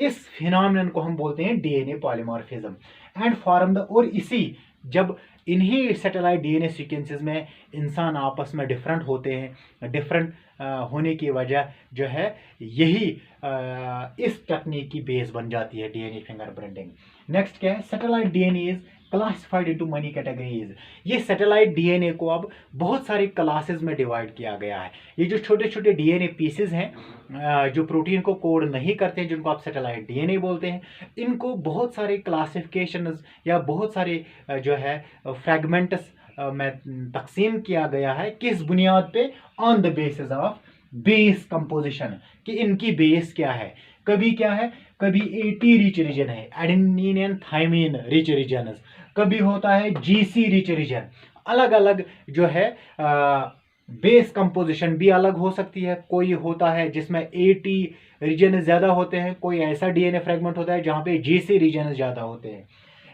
इस फिनोमेनन को हम बोलते हैं DNA polymorphism and form the, और इसी जब इन्हीं सैटेलाइट डीएनए सीक्वेंसेस में इंसान आपस में डिफरेंट होते हैं, डिफरेंट होने की वजह जो है यही इस टेक्निक की बेस बन जाती है डीएनए फिंगरप्रिंटिंग। नेक्स्ट क्या है, satellite DNA is classified into money categories. ये सैटेलाइट डीएनए को अब बहुत सारी क्लासेस में डिवाइड किया गया है। ये जो छोटे छोटे डीएनए पीसेस हैं जो प्रोटीन को कोड नहीं करते हैं, जिनको आप सैटेलाइट डीएनए बोलते हैं, इनको बहुत सारे क्लासिफिकेशंस या बहुत सारे जो है फ्रैगमेंट्स में तकसीम किया गया है। किस बुनियाद पे? On the basis of base composition, कि इनकी बेस क्या है। कभी क्या है, कभी एटी रिच रीजन है, adenine and thymine rich region, कभी होता है जीसी रिच रीजन। अलग अलग जो है बेस कंपोजिशन भी अलग हो सकती है। कोई होता है जिसमें एटी रीजन ज़्यादा होते हैं, कोई ऐसा डीएनए फ्रेगमेंट होता है जहाँ पे जीसी रीजन ज़्यादा होते हैं।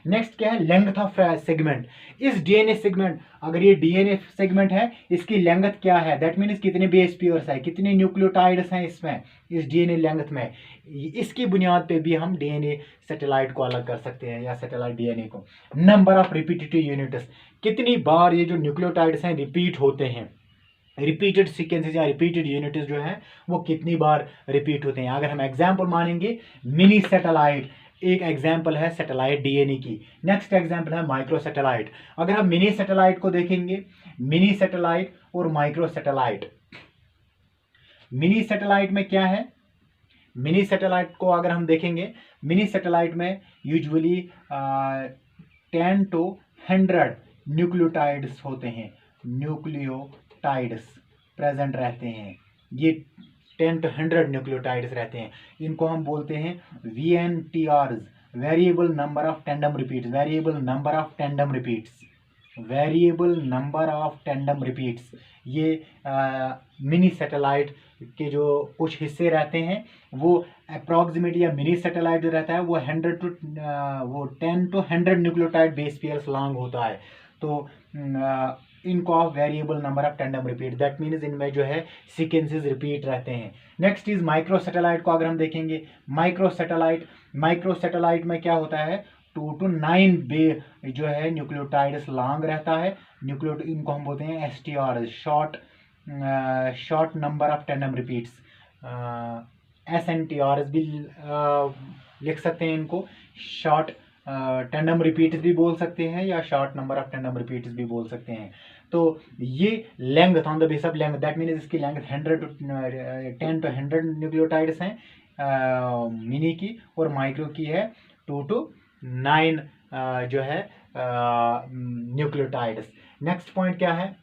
नेक्स्ट क्या है, लेंथ ऑफ सेगमेंट। इस डीएनए सेगमेंट, अगर ये डीएनए सेगमेंट है, इसकी लेंथ क्या है, दैट मीन्स कितने बेस पेयर्स है, कितने न्यूक्लियोटाइड्स हैं इसमें, इस डीएनए लेंथ में। इसकी बुनियाद पे भी हम डीएनए सैटेलाइट को अलग कर सकते हैं या सैटेलाइट डीएनए को। नंबर ऑफ रिपीटेटिव यूनिट्स, कितनी बार ये जो न्यूक्लियोटाइड्स हैं रिपीट होते हैं, रिपीटेड सीक्वेंसेस या रिपीटेड यूनिट्स जो हैं वो कितनी बार रिपीट होते हैं। अगर हम एग्जांपल मानेंगे मिनी सैटेलाइट, एक एग्जांपल है सैटेलाइट डीएनए की। नेक्स्ट एग्जांपल है माइक्रो सैटेलाइट। अगर हम मिनी सैटेलाइट को देखेंगे, मिनी सैटेलाइट और माइक्रो सैटेलाइट, मिनी सैटेलाइट में क्या है, मिनी सैटेलाइट को अगर हम देखेंगे, मिनी सैटेलाइट में यूजुअली 10 to 100 न्यूक्लियोटाइड्स होते हैं, न्यूक्लियोटाइड्स प्रेजेंट रहते हैं। ये 10 to 100 न्यूक्लियोटाइड्स रहते हैं। इनको हम बोलते हैं VNTRs, variable number of tandem repeats, variable number of tandem repeats, variable number of tandem repeats. ये मिनी सैटेलाइट के जो कुछ हिस्से रहते हैं वो अप्रॉक्सीमेटली, या मिनी सैटेलाइट जो रहता है वो 10 to 100 nucleotide base pairs long होता है। तो इनको of variable number of tandem repeat, that means इनमें जो है सीक्वेंसेस रिपीट रहते हैं। नेक्स्ट इज माइक्रो सैटेलाइट को अगर हम देखेंगे, माइक्रो सैटेलाइट में क्या होता है, 2 to 9 जो है न्यूक्लियोटाइड्स लॉन्ग रहता है। इनको हम बोलते हैं STR, short number of tandem repeats. SNTRs भी लिख सकते हैं इनको, शॉर्ट टेंडम रिपीट्स भी बोल सकते हैं या short number of tandem repeats भी बोल सकते हैं। तो ये length on the base of length, that means इसकी लेंथ 10 to 100 न्यूक्लियोटाइड्स हैं मिनी की, और माइक्रो की है 2 to 9 जो है न्यूक्लियोटाइड्स। नेक्स्ट पॉइंट क्या है,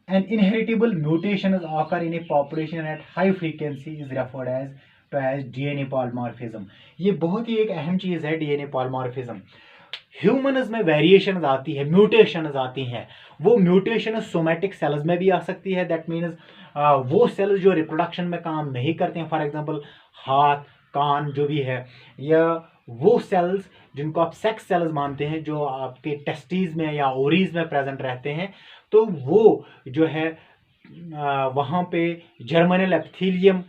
an inheritable mutation is occur in a population at high frequency is referred as DNA polymorphism। ये बहुत ही एक अहम चीज है DNA polymorphism। ह्यूमन्स में वेरिएशन आती है, म्यूटेशन आती हैं। वो म्यूटेशन सोमैटिक सेल्स में भी आ सकती है, दैट मीन्स वो सेल्स जो रिप्रोडक्शन में काम नहीं करते हैं, फॉर एग्जांपल हाथ, कान जो भी है, या वो सेल्स जिनको आप सेक्स सेल्स मानते हैं जो आपके टेस्टीज में या ओरीज में प्रेजेंट रहते हैं, तो वो जो है वहाँ पे जर्मिनल एपिथेलियम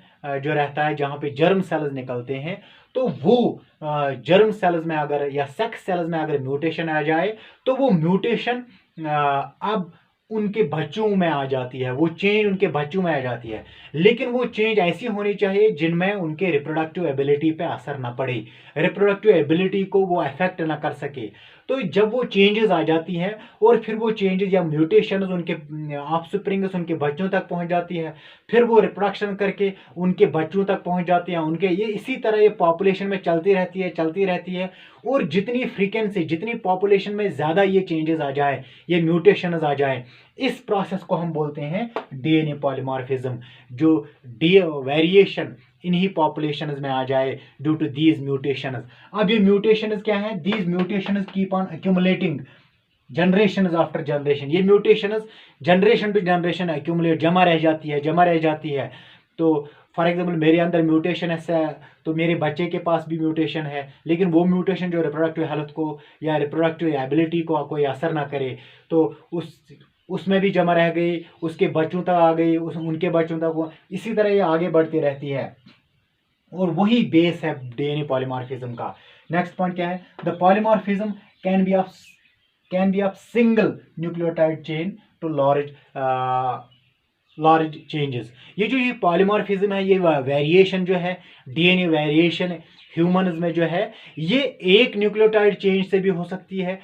जो रहता है जहाँ पे जर्म सेल्स निकलते हैं, तो वो जर्म सेल्स में अगर या सेक्स सेल्स में अगर म्यूटेशन आ जाए तो वो म्यूटेशन अब उनके बच्चों में आ जाती है, वो चेंज उनके बच्चों में आ जाती है। लेकिन वो चेंज ऐसी होनी चाहिए जिनमें उनके रिप्रोडक्टिव एबिलिटी पे असर ना पड़े, रिप्रोडक्टिव एबिलिटी को वो अफेक्ट ना कर सके। तो जब वो चेंजेस आ जाती हैं और फिर वो चेंजेस या म्यूटेशन उनके ऑफस्प्रिंग्स उनके बच्चों तक पहुंच जाती है, फिर वो रिप्रोडक्शन करके उनके बच्चों तक पहुंच जाती है उनके, ये इसी तरह ये पॉपुलेशन में चलती रहती है। और जितनी फ्रीक्वेंसी, जितनी पॉपुलेशन में ज़्यादा ये चेंजेस आ जाए, ये म्यूटेशन आ जाए, इस प्रोसेस को हम बोलते हैं डीएनए पॉलीमॉर्फिज्म। जो वेरिएशन इन्हीं पॉपुलेशंस में आ जाए ड्यू टू दीज म्यूटेशंस। अब ये म्यूटेशंस क्या है, these mutations keep on accumulating generation after generation. ये mutations generation to generation accumulate, जमा रह जाती है। तो फॉर एग्जाम्पल मेरे अंदर म्यूटेशन है तो मेरे बच्चे के पास भी म्यूटेशन है, लेकिन वो म्यूटेशन जो रिप्रोडक्टिव हेल्थ को या रिप्रोडक्टिव एबिलिटी को कोई असर ना करे, तो उसमें भी जमा रह गई, उसके बच्चों तक आ गई, उनके बच्चों तक, वो इसी तरह ये आगे बढ़ती रहती है। और वही बेस है डीएनए पॉलीमॉर्फिज्म का। नेक्स्ट पॉइंट क्या है? The polymorphism can be of single nucleotide chain to large changes. ये पॉलीमॉर्फिज्म है, ये वेरिएशन जो है, डीएनए वेरिएशन ह्यूमंस में जो है, ये एक न्यूक्लियोटाइड चेंज से भी हो सकती है,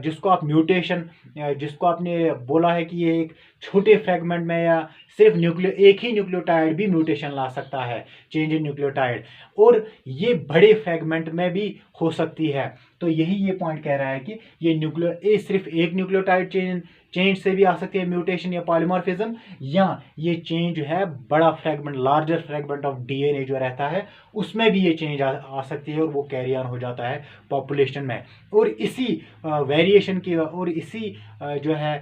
जिसको आप म्यूटेशन, जिसको आपने बोला है कि ये एक छोटे फ्रेगमेंट में या सिर्फ एक ही न्यूक्लियोटाइड भी म्यूटेशन ला सकता है, चेंज इन न्यूक्लियोटाइड, और ये बड़े फ्रेगमेंट में भी हो सकती है। तो यही ये पॉइंट कह रहा है कि ये सिर्फ एक न्यूक्लियोटाइड चेंज से भी आ सकती है म्यूटेशन या पॉलीमॉर्फिज्म, या ये चेंज जो है बड़ा fragment, larger fragment of DNA जो रहता है उसमें भी ये चेंज आ सकती है, और वो कैरी ऑन हो जाता है पॉपुलेशन में। और इसी वेरिएशन की और इसी जो है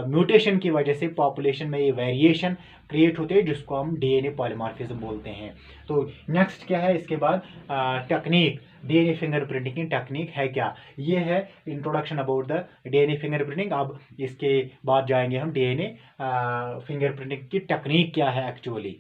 म्यूटेशन की वजह से पॉपुलेशन में ये वेरिएशन क्रिएट होते हैं, जिसको हम डीएनए पॉलीमॉर्फिज्म बोलते हैं। तो नेक्स्ट क्या है इसके बाद? टेक्निक, डीएनए फिंगरप्रिंटिंग की टेक्निक है क्या? ये है introduction about the DNA fingerprinting. अब इसके बाद जाएंगे हम डीएनए फिंगरप्रिंटिंग की टेक्निक क्या है एक्चुअली।